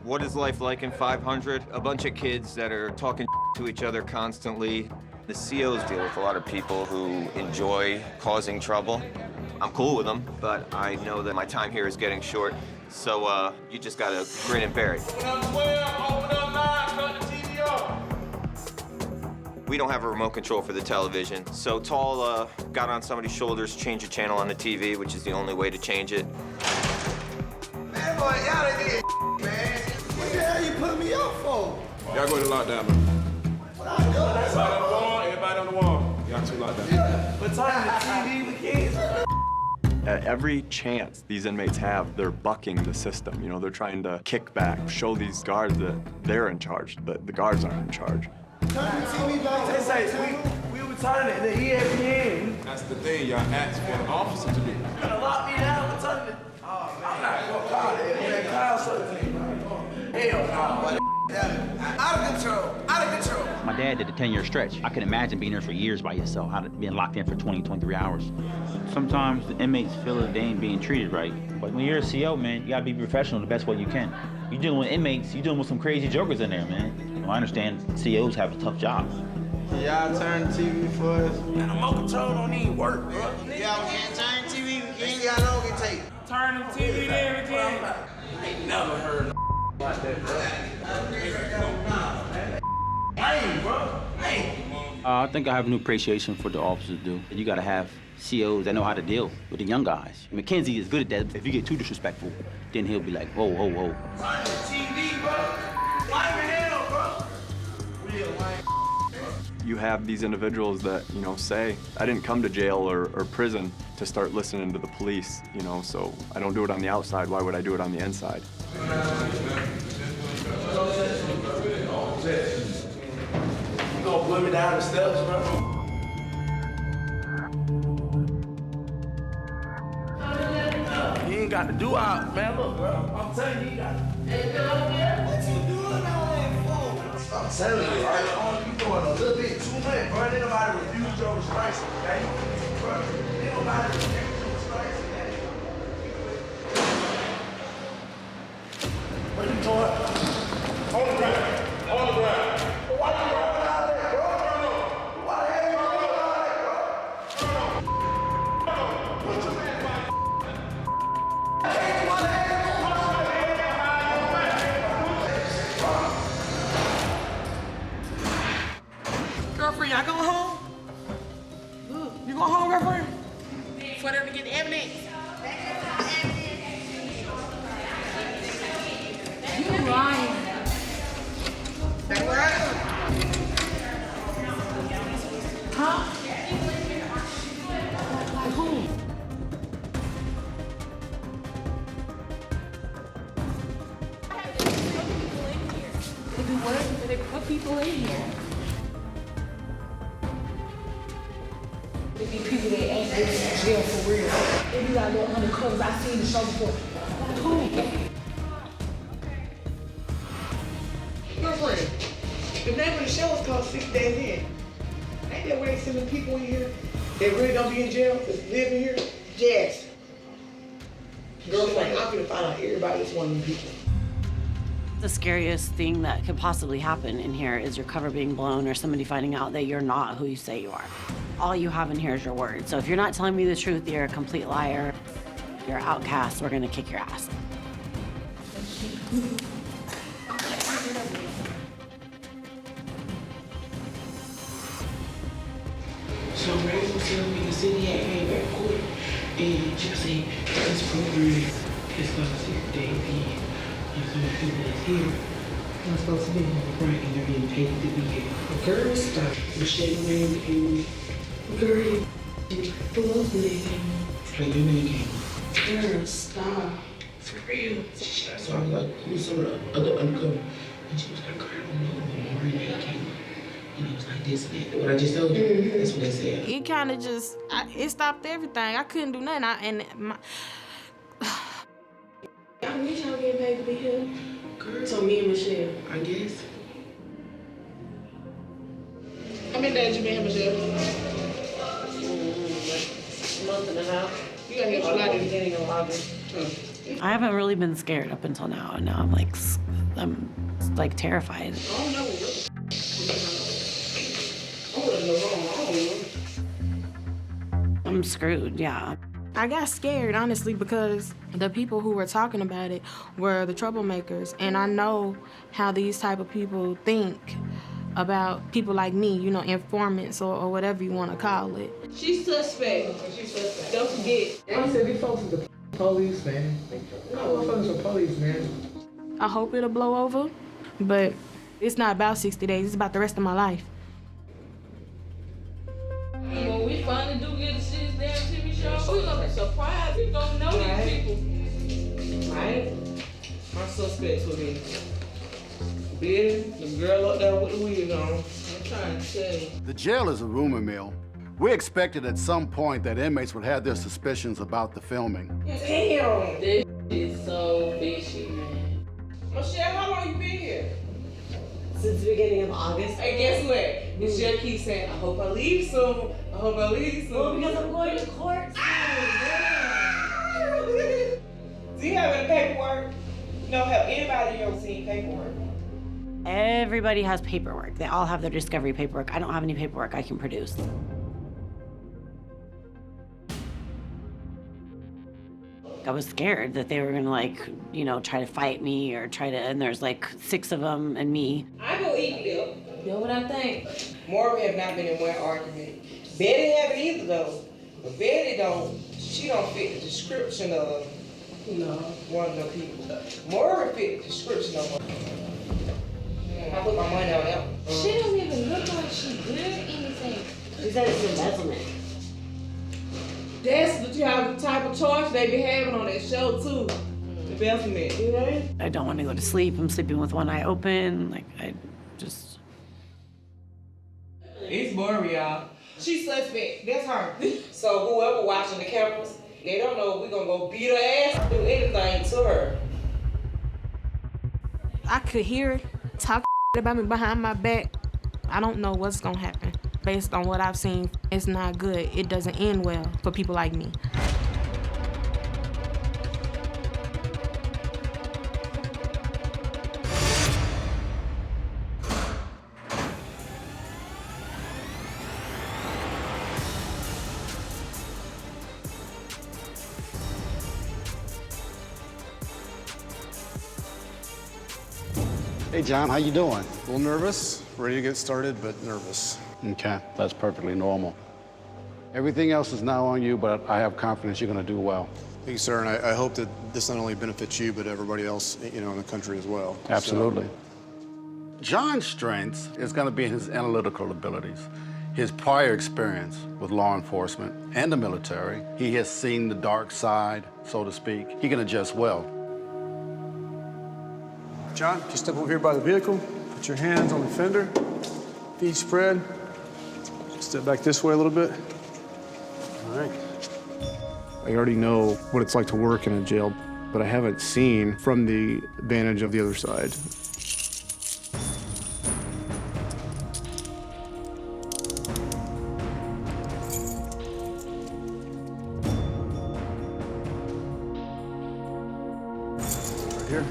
What is life like in 500? A bunch of kids that are talking to each other constantly. The COs deal with a lot of people who enjoy causing trouble. I'm cool with them, but I know that my time here is getting short, so you just gotta grin and bear it. We don't have a remote control for the television, so Tall got on somebody's shoulders, changed the channel on the TV, which is the only way to change it. Man, boy, y'all done did man. What the hell you putting me up for? Y'all go to lockdown, man. Everybody on the wall, everybody on the wall. Y'all two lockdown. Yeah, but turning the TV with kids. At every chance these inmates have, they're bucking the system. You know, they're trying to kick back, show these guards that they're in charge, that the guards aren't in charge. Turn the TV back to the say, we were turning it to ESPN. That's the thing, y'all asked for an officer to do. You gonna lock me down for turning it? Oh, man. I'm not gonna call it. Man, Kyle something. Hell no. Out of control. Out of control. My dad did a 10-year stretch. I can imagine being there for years by yourself, being locked in for 20, 23 hours. Sometimes the inmates feel that they ain't being treated right. But when you're a CO, man, you gotta be professional the best way you can. You're dealing with inmates, you're dealing with some crazy jokers in there, man. Well, I understand COs have a tough job. Y'all turn the TV for us. Man, the remote control don't even work, bro. Y'all can't turn TV, we can't. Y'all don't get tape. Turn the TV to everything. I ain't never heard like that, bro. Hey, bro. Hey. I think I have a new appreciation for the officers do. You gotta have COs that know how to deal with the young guys. Mackenzie is good at that. If you get too disrespectful, then he'll be like, whoa, whoa, whoa. Turn the TV, bro. Why in hell, bro? Real lame. You have these individuals that, you know, say, I didn't come to jail or prison to start listening to the police, you know, so I don't do it on the outside. Why would I do it on the inside? You gonna put me down the steps, bro? You ain't got to do all, man. Look, bro. I'm telling you, you got to. What you doing all that for? I'm telling you, right? You doing a little bit too much, bro. Ain't nobody refuse your restraints, okay? Bro, ain't nobody refuse your restraints, okay? What you doing? On the ground. On the ground. Why you rolling out of that, bro? Why the hell you rolling out of that, bro? What you mean, Girlfriend, y'all going home? You going home, girlfriend? For them to get the evidence. You lying. That's right. Huh? Like who? They do what? They put people in here. They be people that ain't been in jail for real. They be like little undercovers. I seen the show before. Like who? Girlfriend, the name of the show is called 6 Days In. Ain't that where they sending people in here that really don't be in jail, that's living here? Yes. Girlfriend, I'm gonna find out everybody that's one of them people. The scariest thing that could possibly happen in here is your cover being blown or somebody finding out that you're not who you say you are. All you have in here is your word. So if you're not telling me the truth, you're a complete liar. You're an outcast. We're gonna kick your ass. So Ray was telling me the city had came back quick, and she was saying this program is called 6 Days In. And so the people that's here are supposed to be on the break and they're being paid to be here. Girl, stop. Michelle Wayne and girl, who else did they came? Like, your name came. Girl, stop. For real. So I was like, who's some of the other undercover? And she was like, girl, I don't know, but Maureen they came. And it was like this and that. What I just told you, that's what they said. It kind of just, it stopped everything. I couldn't do nothing. I wish y'all getting paid to be here. Girl, so me and Michelle, I guess. How many days you been here, Michelle? A month and a half. You got here July, beginning of August. I haven't really been scared up until now, and now I'm like terrified. I don't know what I'm screwed, yeah. I got scared, honestly, because the people who were talking about it were the troublemakers, and I know how these type of people think about people like me, you know, informants or whatever you want to call it. She's suspect. She's suspect. Don't forget. I said these folks are the police, man. No, motherfuckers are police, man. I hope it'll blow over, but it's not about 60 days. It's about the rest of my life. When we finally do get to see this damn TV show, we're gonna be surprised. We don't know these people. Right? My suspects will be Betty, the girl up there with the wig on. I'm trying to tell you. The jail is a rumor mill. We expected at some point that inmates would have their suspicions about the filming. Damn! This is so fishy, man. Michelle, how long you been here? Since the beginning of August. Hey, guess what? Michelle keeps saying, I hope I leave soon. I hope I leave soon. Well, because I'm going to court soon. Do you have any paperwork? No, have anybody ever seen paperwork? Everybody has paperwork. They all have their discovery paperwork. I don't have any paperwork I can produce. I was scared that they were gonna try to fight me or and there's like 6 of them and me. I go eat them. You know what I think? Maura have not been in one argument. Betty haven't either though. But Betty she don't fit the description of one of the people. Maura fit the description of one. I put my money on that one. She don't even look like she did anything. She said it's embezzlement. That's the type of charge they be having on that show too. Embezzlement, you know? I don't want to go to sleep. I'm sleeping with one eye open. It's boring, y'all. She's suspect. That's her. So whoever watching the cameras, they don't know if we're gonna go beat her ass, do anything to her. I could hear it talk about me behind my back. I don't know what's gonna happen. Based on what I've seen, it's not good. It doesn't end well for people like me. Hey, John, how you doing? A little nervous, ready to get started, but nervous. Okay, that's perfectly normal. Everything else is now on you, but I have confidence you're going to do well. Thank you, sir, and I hope that this not only benefits you, but everybody else, in the country as well. Absolutely. John's strength is going to be in his analytical abilities, his prior experience with law enforcement and the military. He has seen the dark side, so to speak. He can adjust well. John, just step over here by the vehicle, put your hands on the fender, feet spread. Step back this way a little bit. All right. I already know what it's like to work in a jail, but I haven't seen from the vantage of the other side. Right here.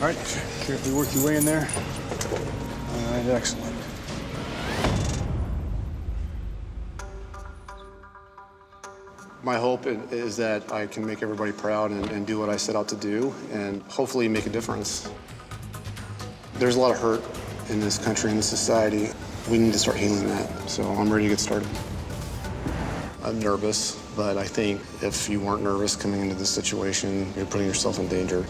All right, carefully work your way in there. All right, excellent. My hope is that I can make everybody proud and do what I set out to do and hopefully make a difference. There's a lot of hurt in this country and this society. We need to start healing that, so I'm ready to get started. I'm nervous, but I think if you weren't nervous coming into this situation, you're putting yourself in danger.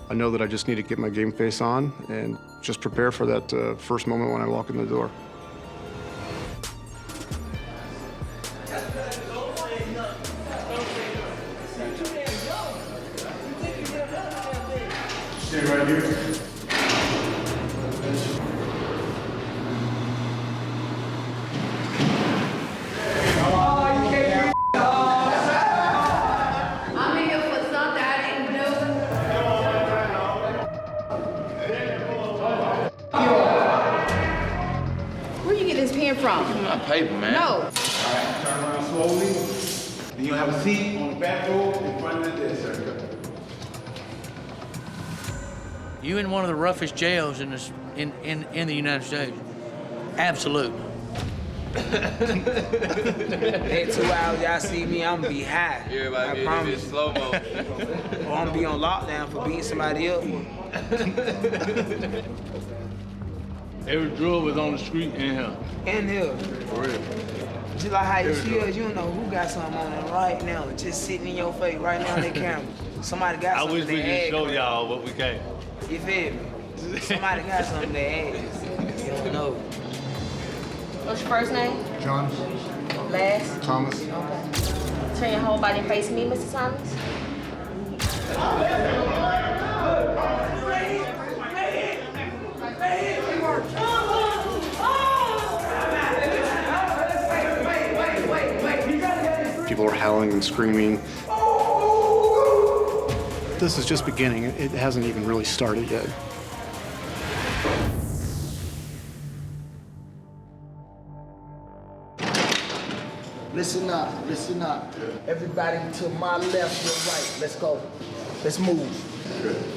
I know that I just need to get my game face on and just prepare for that first moment when I walk in the door. Stay right here. Where you get this pen from? My paper, man. No. All right, turn around slowly. Then you have a seat on the back row in front of the desk, sir. You in one of the roughest jails in the United States. Absolutely. That 2 hours y'all see me, I'm gonna be high. Everybody be in slow-mo. Or I'm gonna be on lockdown for beating somebody up. Every drug was on the street in here. In here. For real. Just like how you feel, you don't know who got something on them right now, just sitting in your face right now on that camera. Somebody got I something wish we in could their show ass. y'all what we can. You feel me? Somebody got something in their ass. You don't know. What's your first name? John. Last? Thomas. Okay. Turn your whole body and face me, Mr. Thomas. People are howling and screaming. This is just beginning. It hasn't even really started yet. Listen up, listen up. Everybody to my left, your right. Let's go. Let's move.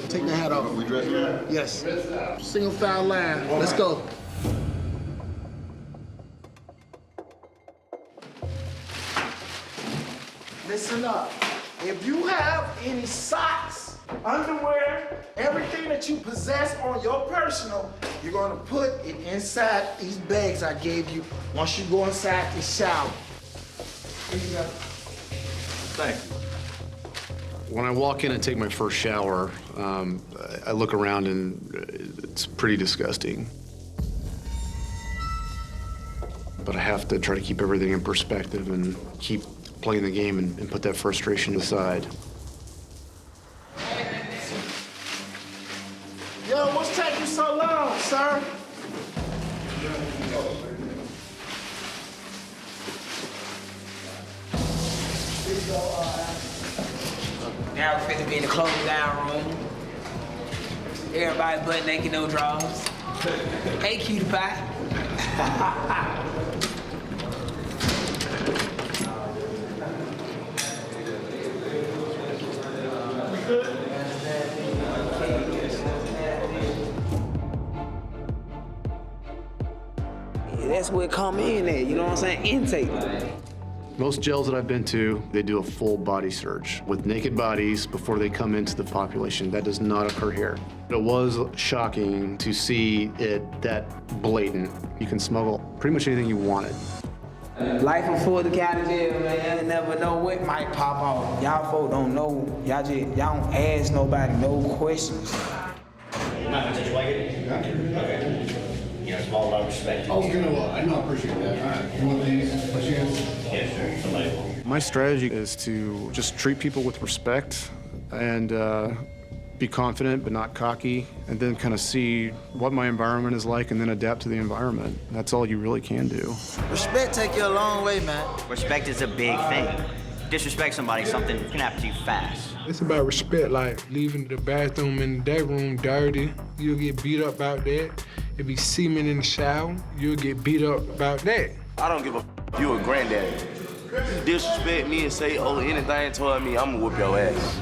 Take the hat off. We dressed? Yes. Single file line. Let's go. Listen up. If you have any socks, underwear, everything that you possess on your personal, you're gonna put it inside these bags I gave you once you go inside the shower. Here you go. Thank you. When I walk in and take my first shower, I look around and it's pretty disgusting. But I have to try to keep everything in perspective and keep playing the game and put that frustration aside. Yo, what's taking so long, sir? Now we're finna be in the closing down room. Everybody butt naked, no drawers. Hey, cutie pie. That's where it come in at, you know what I'm saying? Intake. Most jails that I've been to, they do a full body search with naked bodies before they come into the population. That does not occur here. It was shocking to see it that blatant. You can smuggle pretty much anything you wanted. Life before the county jail, man. You never know what might pop off. Y'all folk don't know. Y'all don't ask nobody no questions. Not gonna touch your leg? Okay. You know, it's all about respect. Oh, you know what? I know, I appreciate that. All right. You want these? By chance? Yes, sir. The label. My strategy is to just treat people with respect and be confident but not cocky, and then kind of see what my environment is like and then adapt to the environment. That's all you really can do. Respect take you a long way, man. Respect is a big thing. Disrespect somebody, something can happen to you fast. It's about respect, like leaving the bathroom in the day room dirty. You'll get beat up about that. If be semen in the shower, you'll get beat up about that. I don't give a you a granddaddy. Disrespect me and say anything toward me, I'm gonna whoop your ass.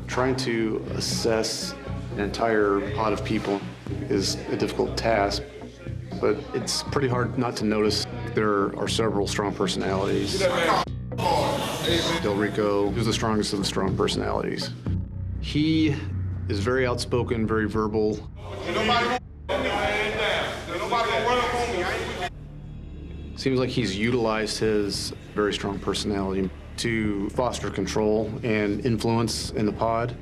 Trying to assess an entire pot of people is a difficult task, but it's pretty hard not to notice there are several strong personalities. Del Rico is the strongest of the strong personalities. He is very outspoken, very verbal. Seems like he's utilized his very strong personality to foster control and influence in the pod.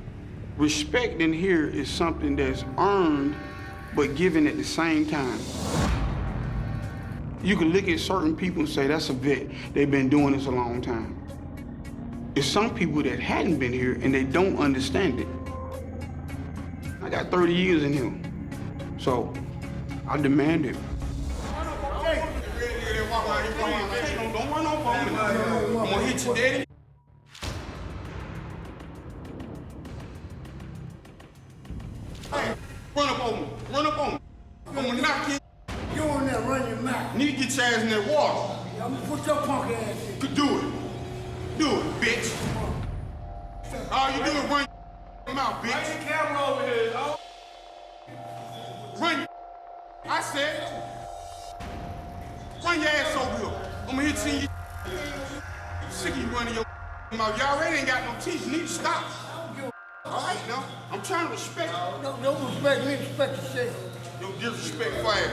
Respect in here is something that's earned, but given at the same time. You can look at certain people and say, that's a vet. They've been doing this a long time. It's some people that hadn't been here and they don't understand it. I got 30 years in here, so I demand it. Why you playing, man? Don't run off on me. I'm gonna hit you, daddy. Hey, run up on me. Run up on me. I'm gonna knock you. You on there, run your mouth. Need to get your ass in that water. I'm gonna put your punk ass in. Could do it. Do it, bitch. All you do is run your mouth, bitch. Bring the camera over here, dog. Run. I said, run your ass over here. I'm gonna hit you in your sick of you running your mouth. You already ain't got no teeth. You need to stop. All right, now. I'm trying to respect you. No, don't respect me, respect yourself. No disrespect for you.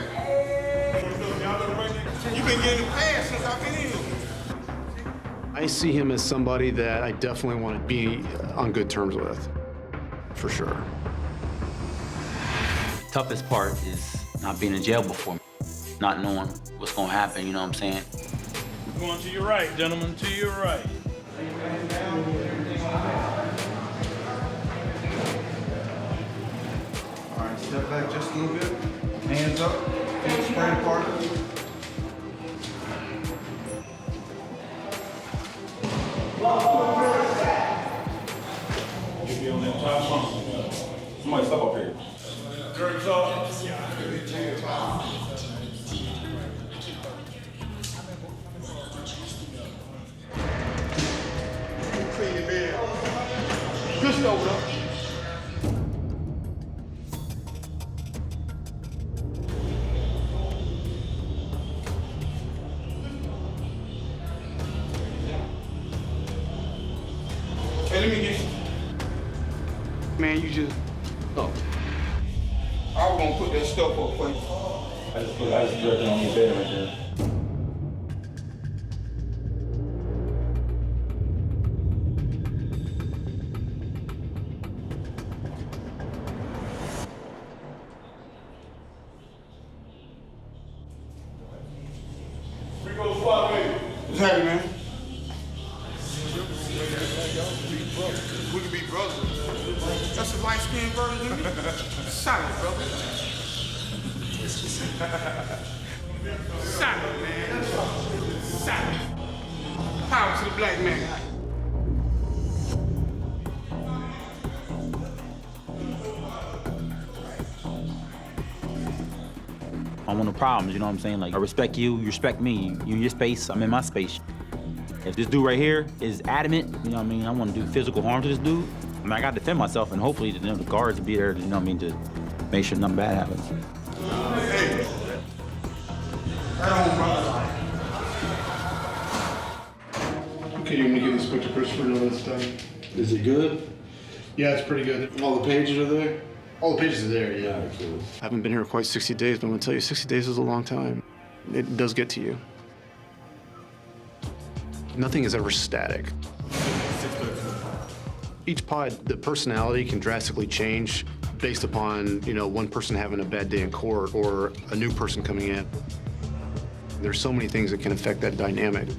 You been getting past since I've been in here. I see him as somebody that I definitely want to be on good terms with, for sure. Toughest part is not being in jail before, not knowing what's gonna happen, you know what I'm saying? Going to your right, gentlemen, to your right. All right, step back just a little bit. Hands up, feet spread apart. You'll be on that top bunk. Somebody step up here. Jerks off. Clean your bed. Just over up. Hey, let me get you. Man, you just. Oh. I was gonna put that stuff up for you. I just jerked it on your bed right there. What's happening, man? We can be brothers. That's a light-skinned brother, dude. Solid, brother. Solid, man. Solid. Power to the black man. I want no problems, you know what I'm saying? Like, I respect you, you respect me. You in your space, I'm in my space. If this dude right here is adamant, you know what I mean, I want to do physical harm to this dude, I mean, I got to defend myself, and hopefully the guards will be there, you know what I mean, to make sure nothing bad happens. Hey. Right on, brother. Okay, you want me to give Inspector Christopher another time? Is it good? Yeah, it's pretty good. All the pages are there? All the pages are there, yeah. Absolutely. I haven't been here quite 60 days, but I'm gonna tell you, 60 days is a long time. It does get to you. Nothing is ever static. Each pod, the personality can drastically change based upon, you know, one person having a bad day in court or a new person coming in. There's so many things that can affect that dynamic.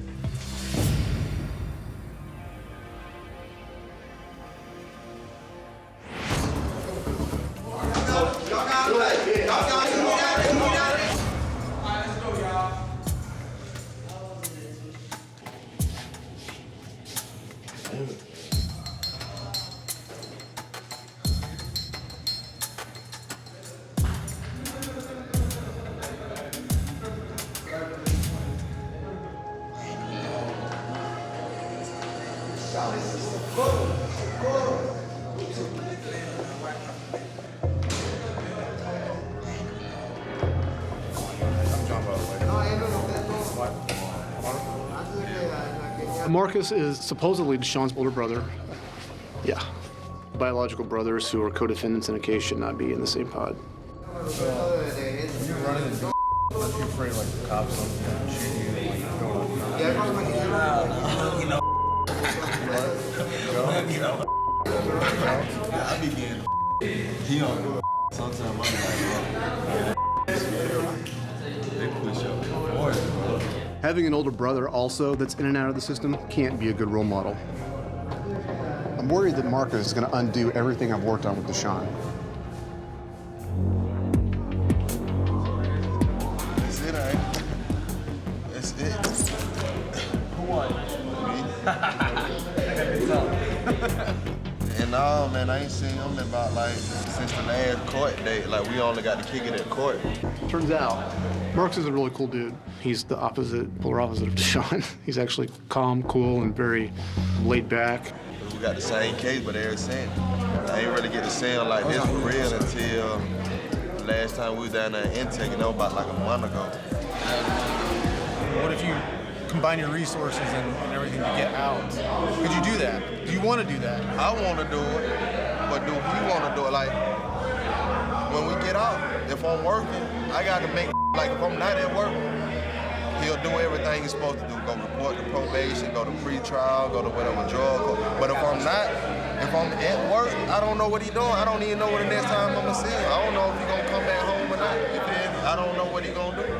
Marcus is supposedly Deshaun's older brother. Yeah. Biological brothers who are co-defendants in a case should not be in the same pod. You're running the door. Aren't you afraid like the cops will shoot you when you're going on? I be getting he don't sometimes I'm like, they push up the boys, bro. Having an older brother also that's in and out of the system can't be a good role model. I'm worried that Marcus is going to undo everything I've worked on with Deshaun. That's it, all right? That's it. And no, man, I ain't seen him about like since the last court date. Like we only got to kick it at court. Turns out, Marcus is a really cool dude. He's the polar opposite of Deshaun. He's actually calm, cool, and very laid back. We got the same case, but ever since, I ain't really get to see him like this for real until the last time we was down there in intake, and that was about like a month ago. What if you combine your resources and everything to get out? Could you do that? Do you want to do that? I want to do it, but do he want to do it? Like, when we get out, if I'm working, I got to make, like, if I'm not at work, he'll do everything he's supposed to do. Go report to probation, go to pre-trial, go to whatever drug. But if I'm not, if I'm at work, I don't know what he's doing. I don't even know what the next time I'm going to see him. I don't know if he's going to come back home or not. I don't know what he's going to do.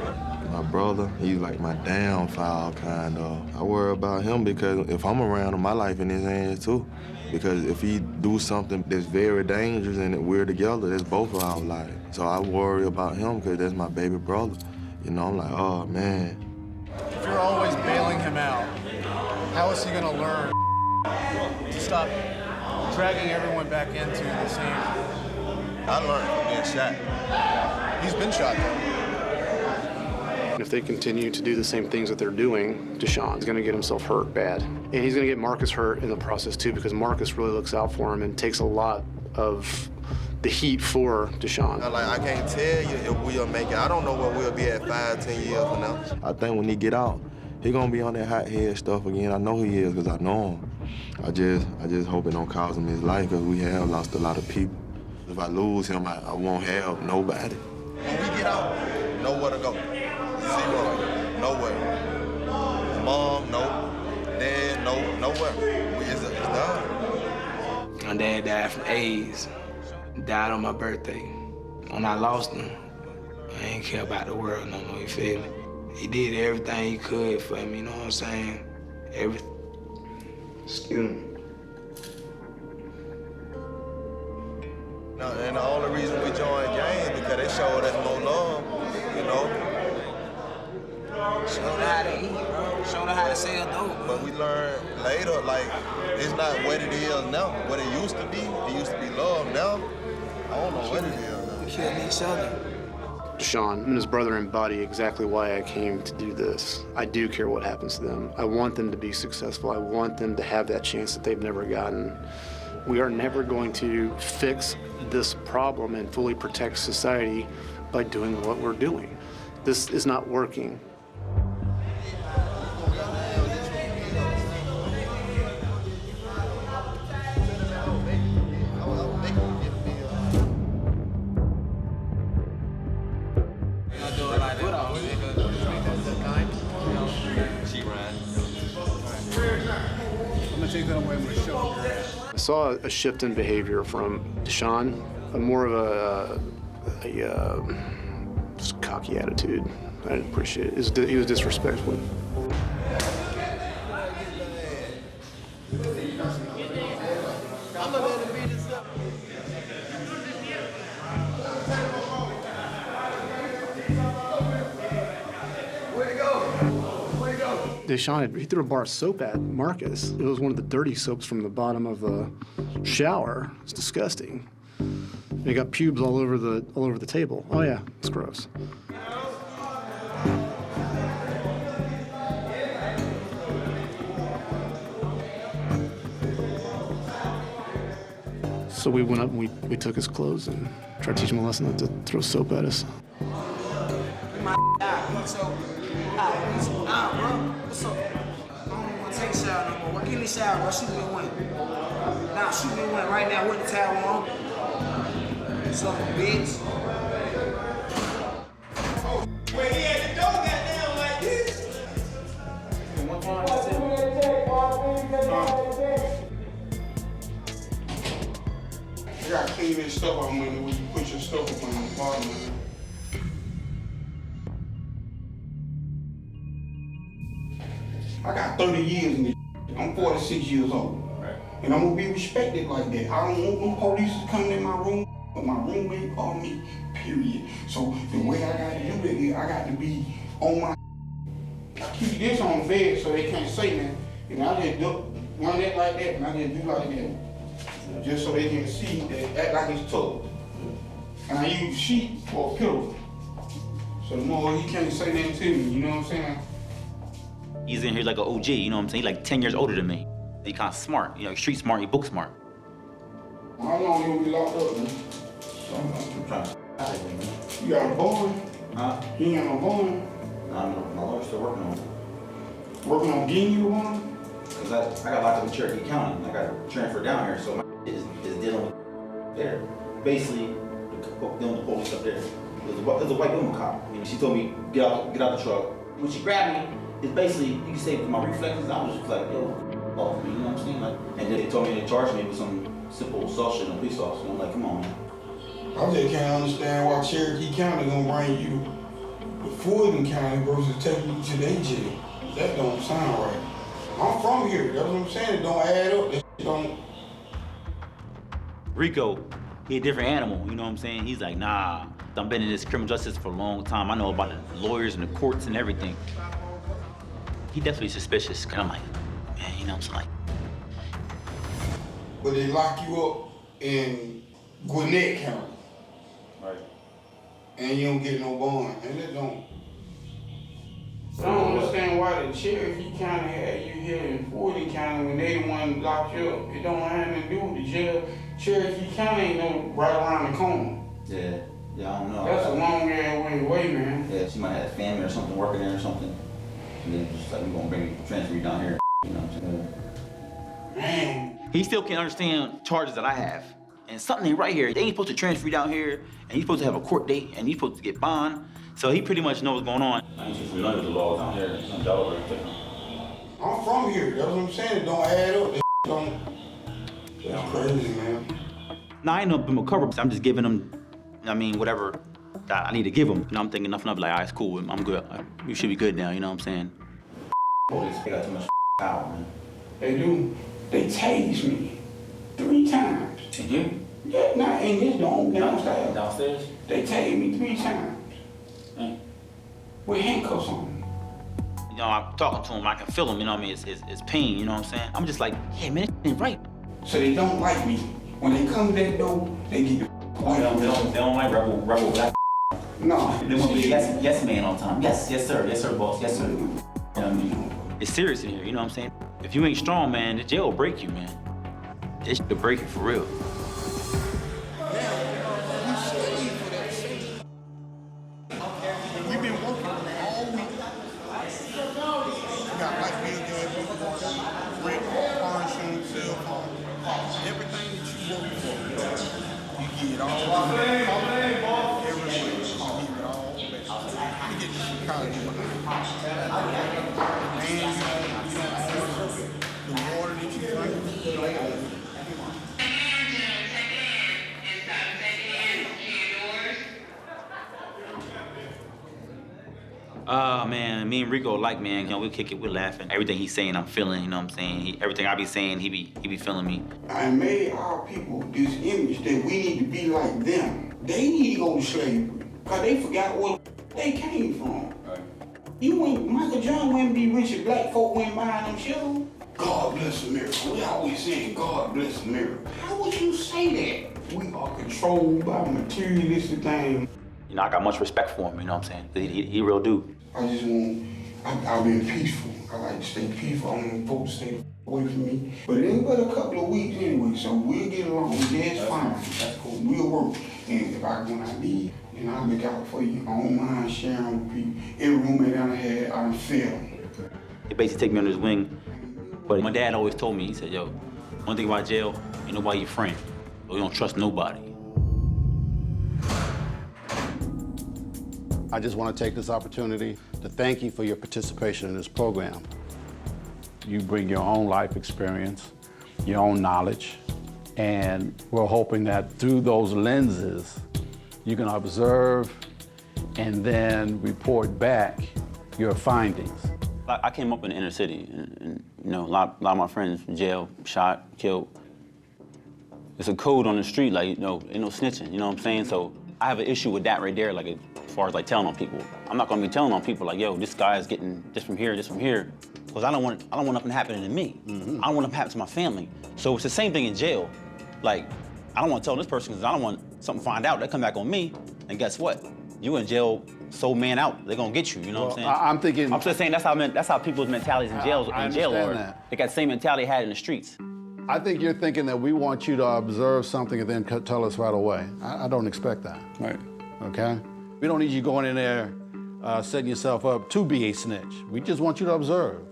My brother, he's like my downfall, kind of. I worry about him because if I'm around him, my life in his hands too. Because if he do something that's very dangerous and we're together, that's both of our lives. So I worry about him because that's my baby brother. You know, I'm like, oh, man. If you're always bailing him out, how is he going to learn to stop dragging everyone back into the same? I learned from being shot. He's been shot, though. If they continue to do the same things that they're doing, Deshaun's gonna get himself hurt bad. And he's gonna get Marcus hurt in the process too, because Marcus really looks out for him and takes a lot of the heat for Deshaun. Like, I can't tell you if we'll make it. I don't know where we'll be at 5, 10 years from now. I think when he get out, he gonna be on that hot head stuff again. I know he is because I know him. I just hope it don't cost him his life because we have lost a lot of people. If I lose him, I won't have nobody. When we get out, nowhere to go. Zero, nowhere. Mom, no. Dad, no, nowhere. It's done. My dad died from AIDS. Died on my birthday. When I lost him, I ain't care about the world no more, you feel me? He did everything he could for me, you know what I'm saying? Excuse me. No, and the only reason we joined gangs because they showed us more love, you know? Show them how to eat, bro. Show them how to sell dope. But we learned later, like, it's not what it is now. What it used to be love. Now, I don't know what it is now. We shouldn't each other. Deshaun and his brother embody exactly why I came to do this. I do care what happens to them. I want them to be successful. I want them to have that chance that they've never gotten. We are never going to fix this problem and fully protect society by doing what we're doing. This is not working. I saw a shift in behavior from Deshaun, more of a just cocky attitude. I didn't appreciate it. He was disrespectful. Deshaun, he threw a bar of soap at Marcus. It was one of the dirty soaps from the bottom of the shower. It's disgusting. And he got pubes all over the table. Oh yeah, it's gross. So we went up and we took his clothes and tried to teach him a lesson not to throw soap at us. Nah, bro. What's up? I don't want to take a shower no more. Give me a shower, bro. Shoot me a win. Nah, shoot me a win right now with the towel on. What's up, bitch? Wait, he had the door goddamn like this. You gotta clean this stuff out when you put your stuff up on the bottom of it. I got 30 years in this. I'm 46 years old. And I'm gonna be respected like that. I don't want no police coming in my room, but my roommate called me, period. So the way I gotta do that is I got to be on my keep this on the bed so they can't say that. And I just do one that like that, and I just do like that. Just so they can see that act like it's tough. And I use sheet for a pillow. So the more he can't say nothing to me, you know what I'm saying? He's in here like an OG, you know what I'm saying? He's like 10 years older than me. He kind of smart, you know, street smart, he book smart. How long you gonna be locked up, man? I'm trying to out of here, man. You got a bond? Huh? You ain't got no bond? No, my lawyer's still working on it. Working on getting you one? Cause I got locked up in Cherokee County. I got transferred down here, so my is dealing with there. Basically, dealing with the police up there. There's a white woman cop. You know, she told me get out the truck. When she grabbed me, it's basically you can say my reflexes. I was just like, yo, off me. You know what I'm saying? Like, and then they told me they charged me with some simple assault shit on a police officer. I'm like, come on, man. I just can't understand why Cherokee County gonna bring you to Fulton County versus taking you to their jail. That don't sound right. I'm from here, that's what I'm saying. It don't add up. That shit don't. Rico, he a different animal, you know what I'm saying? He's like, nah, I've been in this criminal justice for a long time. I know about the lawyers and the courts and everything. He definitely suspicious, cause I'm like, man, you know what I'm saying? But they lock you up in Gwinnett County. Right. And you don't get no bond, and it don't. I don't understand why the Cherokee County had you here in Fulton County when they the one locked you up. It don't have nothing to do with the jail. Cherokee County ain't no right around the corner. Yeah, I don't know. That's a long ass way away, man. Yeah, she might have family or something working there or something. And then just like, we're gonna transfer you down here, you know what I'm saying? Man. He still can't understand charges that I have. And something ain't right here. They ain't supposed to transfer you down here, and he's supposed to have a court date, and he's supposed to get bond. So he pretty much knows what's going on. I ain't just none of the laws down here. It's not Delaware. I'm from here, that's what I'm saying. It don't add up. That don't. That's crazy, man. Nah, I ain't no been a cover. I'm just giving them, I mean, whatever that I need to give them. You know, I'm thinking nothing of like, all right, it's cool. I'm good. You should be good now, you know what I'm saying? Police, they got too much power, man. They do. They tased me 3 times. In here? Yeah, not in this dome, downstairs. Downstairs? They tased me 3 times. With handcuffs on. You know, I'm talking to him, I can feel him, you know what I mean? It's pain, you know what I'm saying? I'm just like, yeah, man, this ain't right. So they don't like me. When they come to that door, they get the They don't like rebel black. No. They want to be yes man all the time. Yes sir, boss, yes sir. You know what I mean? It's serious in here, you know what I'm saying? If you ain't strong, man, the jail will break you, man. This shit will break you for real. We've been working all week. We got light bill, gas, rent, car insurance, cell phone, everything that you work for. You get it all everywhere. You get it all back. You get this college behind. And you don't own the water that you drink, you don't own it. Man, me and Rico alike, man. You know, we kick it, we're laughing. Everything he's saying, I'm feeling, you know what I'm saying? Everything I be saying, he be feeling me. I made our people this image that we need to be like them. They need to go to slavery, because they forgot where they came from. Right. Michael John wouldn't be rich if black folk went buying them shoes. God bless America. We always saying God bless America. How would you say that? We are controlled by materialistic things. You know, I got much respect for him, you know what I'm saying? He real dude. I just want, I've been peaceful. I like to stay peaceful. I don't want folks to stay away from me. But it ain't but a couple of weeks anyway, so we'll get along. Yeah, it's fine. That's cool. We'll work. And when I leave, I'll look out for you. I don't mind sharing with people. Every roommate I had, I done failed. He basically take me under his wing. But my dad always told me, he said, yo, one thing about jail, ain't nobody your friend. So you don't trust nobody. I just want to take this opportunity to thank you for your participation in this program. You bring your own life experience, your own knowledge, and we're hoping that through those lenses, you can observe and then report back your findings. I came up in the inner city, and you know, a lot of my friends in jail, shot, killed. It's a code on the street, like, you know, ain't no snitching, you know what I'm saying? So I have an issue with that right there, like, as far as like telling on people. I'm not gonna be telling on people like, yo, this guy is getting this from here, because I don't want nothing happening to me. I don't want nothing happen to my family. So it's the same thing in jail. Like, I don't want to tell this person because I don't want something to find out. They come back on me, and guess what? You in jail, so man out. They're gonna get you. You know what I'm saying? I'm thinking. I'm just saying that's how people's mentalities in jail I are. understand They got the same mentality they had in the streets. I think you're thinking that we want you to observe something and then tell us right away. I don't expect that. Right. Okay? We don't need you going in there setting yourself up to be a snitch. We just want you to observe.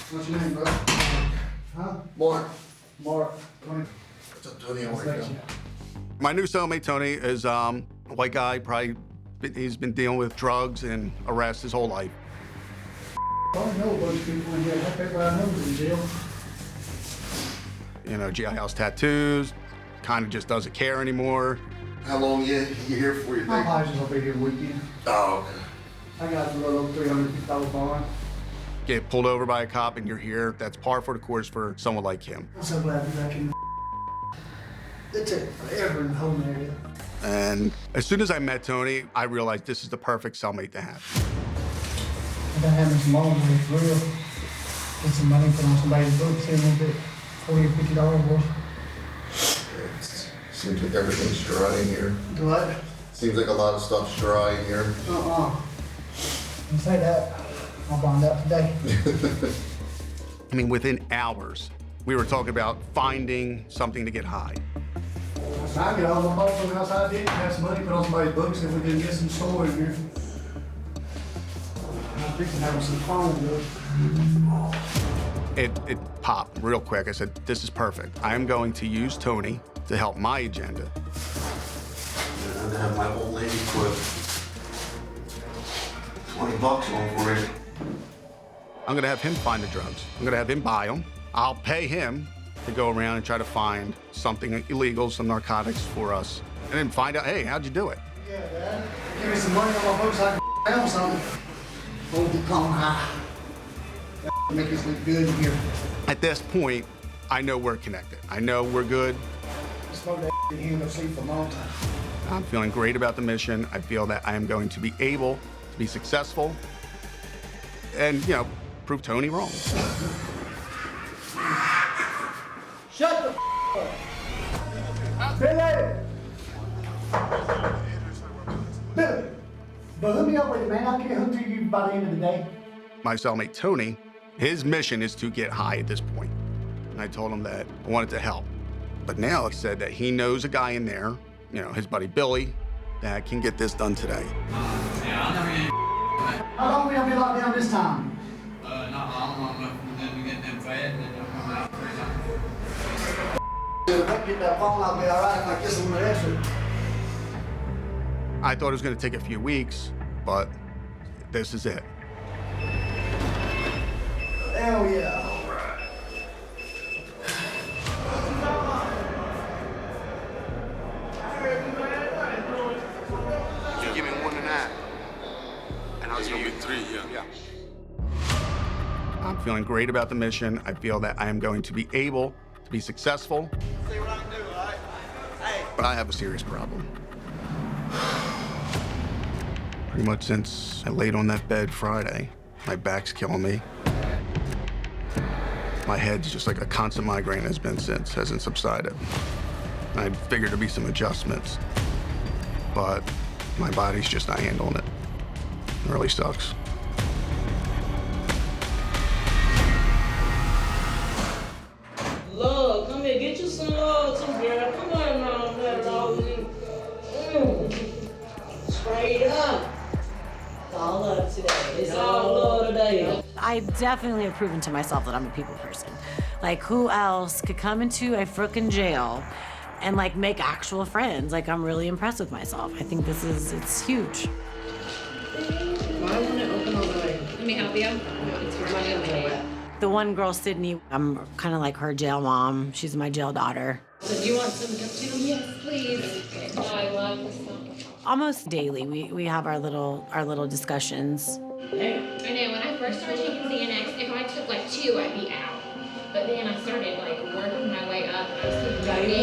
What's your name, bro? Huh? Mark. What's up, Tony? How are you? My new cellmate, Tony, is a white guy. He's been dealing with drugs and arrests his whole life. I know a bunch of people in jail. Everybody knows in jail. You know, jailhouse tattoos, kind of just doesn't care anymore. How long you here for, you think? My license will be here weekend. Oh, okay. I got a little over $350 bond. Get pulled over by a cop and you're here. That's par for the course for someone like him. I'm so glad to be back in. It took forever in the home area. And as soon as I met Tony, I realized this is the perfect cellmate to have. I've been having some long way for real. Get some money, put on somebody's books here a little bit. $40 or $50 worth. Seems like everything's dry in here. What? Seems like a lot of stuff's dry in here. Don't say that. I'll bond out today. I mean, within hours, we were talking about finding something to get high. I get all my calls from the house. I did have some money put on somebody's books if we can get some store in here. I'm thinking having some fun, though. It popped real quick. I said, this is perfect. I am going to use Tony to help my agenda. I'm gonna have my old lady put $20 on for it. I'm gonna have him find the drugs. I'm gonna have him buy them. I'll pay him to go around and try to find something illegal, some narcotics for us, and then find out, hey, how'd you do it? Yeah, Dad. Give me some money on my books so I can have something. Hold the phone high. Make us look good here. At this point, I know we're connected. I know we're good. Smoke that and you end up sleep for a long time. I'm feeling great about the mission. I feel that I am going to be able to be successful and, you know, prove Tony wrong. Shut the up. Billy! Billy! But hook me up with it, man. I'll get hooked to you by the end of the day. My cellmate, Tony, his mission is to get high at this point. And I told him that I wanted to help. But now he said that he knows a guy in there, you know, his buddy Billy, that can get this done today. How long we gonna be locked down this time? Not long then we get them fed and then they'll come out for example. If I get that phone, I'll be all right if I get some extra. I thought it was going to take a few weeks, but this is it. Hell yeah. You give me 1 tonight, and I'll give you 3, yeah. I'm feeling great about the mission. I feel that I am going to be able to be successful. See what I can do, all right? Hey. But I have a serious problem. Pretty much since I laid on that bed Friday, my back's killing me. My head's just like a constant migraine has been since, hasn't subsided. I figured there'd be some adjustments, but my body's just not handling it. It really sucks. Love, come here, get you some love too, girl. Come on now, let all you. Straight up. It's all love today. It's all love today. I definitely have proven to myself that I'm a people person. Like, who else could come into a frickin' jail and like make actual friends? Like, I'm really impressed with myself. I think it's huge. Why won't it open all the way? Let me help you. It's your money on the way up. The one girl, Sydney, I'm kind of like her jail mom. She's my jail daughter. So do you want some cappuccino? Yes, please. Oh, I love this song. Almost daily, we have our little discussions. I know, when I first started taking Xanax, if I took like 2, I'd be out. But then I started like working my way up. I was taking 8.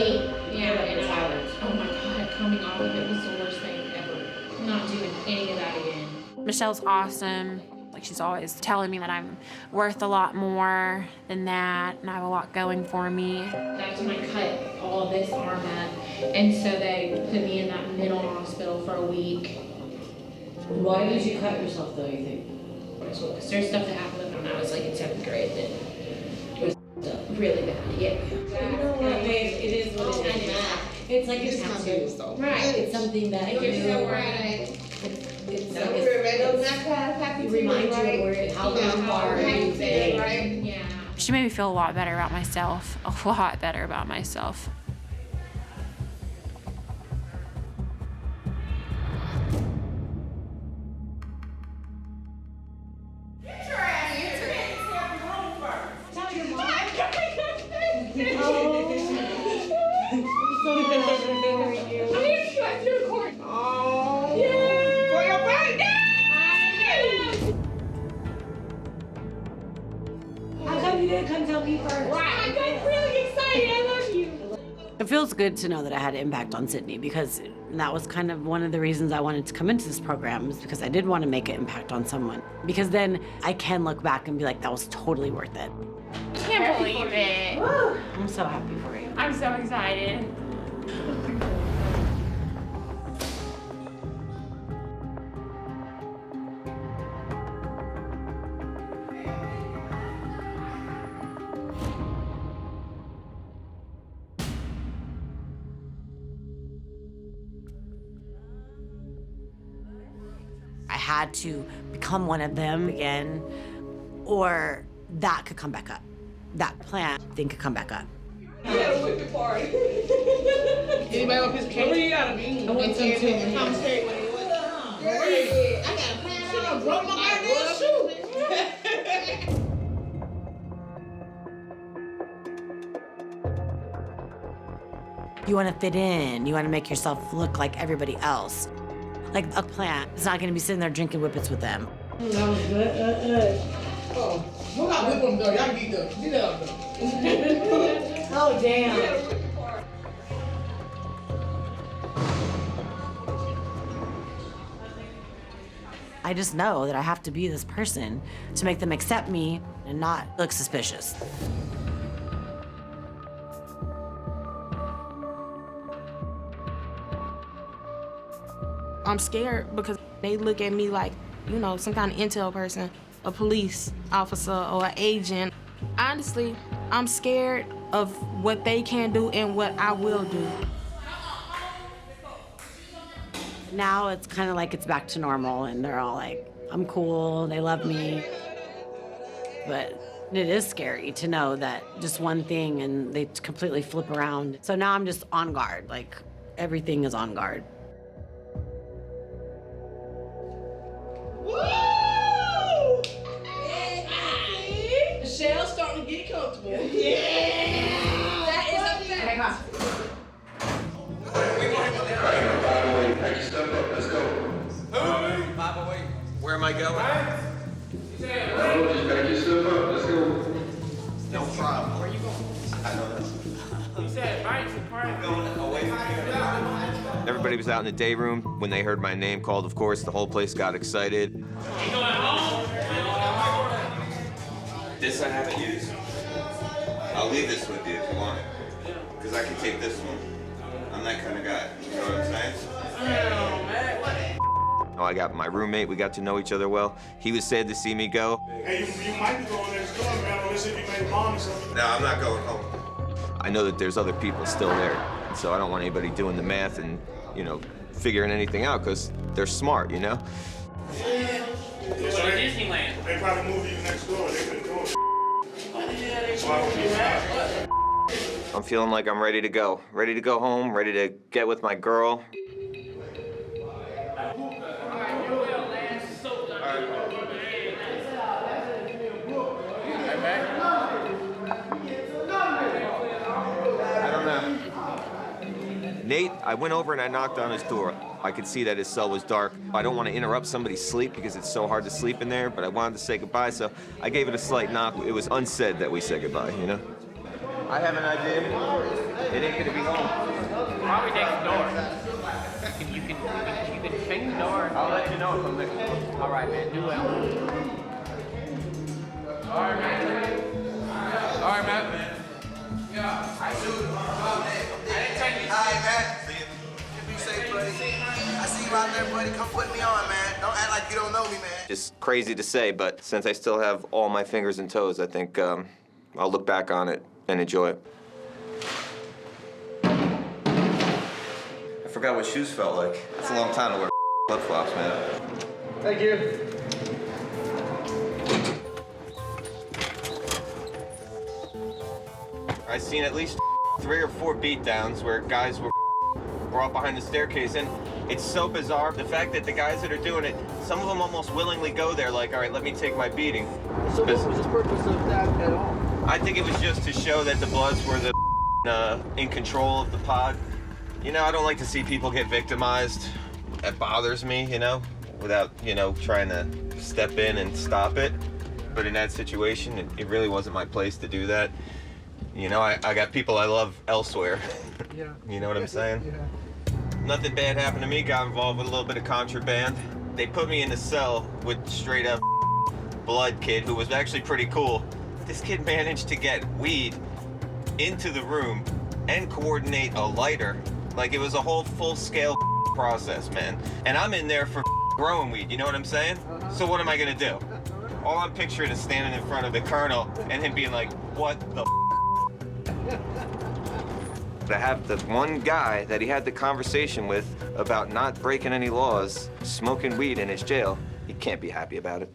Yeah, and I was, oh my God, coming off of it was the worst thing ever. I'm not doing any of that again. Michelle's awesome. Like, she's always telling me that I'm worth a lot more than that, and I have a lot going for me. That's when I cut all of this arm up, and so they put me in that mental hospital for a week. Why did you cut yourself, though, you think? Because there's stuff that happened when I was like in 7th grade that was really bad. Yeah. You know what, babe? It is what it is. It's like a tattoo. Right. It's something that You're you so right. It's like it reminds you of how far you've been. Yeah. She made me feel a lot better about myself, a lot better about myself. Come tell me first. I'm really excited. I love you. It feels good to know that I had an impact on Sydney, because that was kind of one of the reasons I wanted to come into this program, is because I did want to make an impact on someone. Because then I can look back and be like, that was totally worth it. I can't believe it. I'm so happy for you. I'm so excited. I had to become one of them again, or that could come back up. That plan thing could come back up. Anybody want a piece of cake? Where you got me? I want some too. I got a plan. I broke my goddamn shoe. You want to fit in. You want to make yourself look like everybody else. Like a plant is not going to be sitting there drinking whippets with them. That was good. Oh, who got whip them though? Y'all get them. Get up though. Oh, damn. I just know that I have to be this person to make them accept me and not look suspicious. I'm scared because they look at me like, you know, some kind of intel person, a police officer or an agent. Honestly, I'm scared of what they can do and what I will do. Now it's kind of like it's back to normal, and they're all like, I'm cool, they love me. But it is scary to know that just one thing and they completely flip around. So now I'm just on guard, like everything is on guard. Woo! Michelle's starting to get comfortable. Yeah! That is a fact. Hang on. Pack your stuff up. Let's go. Where am I going? Just pack your stuff up. Let's go. No problem. Where are you going? I know this. You said bikes and party. Going away from here. Everybody was out in the day room. When they heard my name called, of course, the whole place got excited. You going home? This I haven't used. I'll leave this with you if you want it. Because I can take this one. I'm that kind of guy. You know what I'm saying? I got my roommate. We got to know each other well. He was sad to see me go. Hey, you might be going next door, man, unless if you made a bomb or something. No, I'm not going home. I know that there's other people still there. So I don't want anybody doing the math and, you know, figuring anything out because they're smart, you know? Yeah. Disneyland. They probably moved you next door. They couldn't do it. I'm feeling like I'm ready to go. Ready to go home, ready to get with my girl. Nate, I went over and I knocked on his door. I could see that his cell was dark. I don't want to interrupt somebody's sleep because it's so hard to sleep in there, but I wanted to say goodbye, so I gave it a slight knock. It was unsaid that we said goodbye, you know? I have an idea. It ain't gonna be long. Probably next door. Can you door? I'll let you know if I'm there. All right, man. Do well. All right, man. All right, man. Yeah. I do. I didn't take you. All right, man. See you. Be safe, buddy. I see you out there, buddy. Come put me on, man. Don't act like you don't know me, man. It's crazy to say, but since I still have all my fingers and toes, I think I'll look back on it and enjoy it. I forgot what shoes felt like. It's a long time to wear flip-flops, man. Thank you. I've seen at least 3 or 4 beatdowns where guys were brought behind the staircase, and it's so bizarre. The fact that the guys that are doing it, some of them almost willingly go there like, all right, let me take my beating. So what was the purpose of that at all? I think it was just to show that the Bloods were the in control of the pod. You know, I don't like to see people get victimized. It bothers me, you know, without, you know, trying to step in and stop it. But in that situation, it really wasn't my place to do that. You know, I got people I love elsewhere. Yeah. You know what I'm saying? Yeah. Nothing bad happened to me. Got involved with a little bit of contraband. They put me in a cell with straight up Blood kid who was actually pretty cool. This kid managed to get weed into the room and coordinate a lighter. Like, it was a whole full-scale process, man. And I'm in there for growing weed, you know what I'm saying? So what am I gonna do? All I'm picturing is standing in front of the colonel and him being like, what the To have the one guy that he had the conversation with about not breaking any laws, smoking weed in his jail, he can't be happy about it.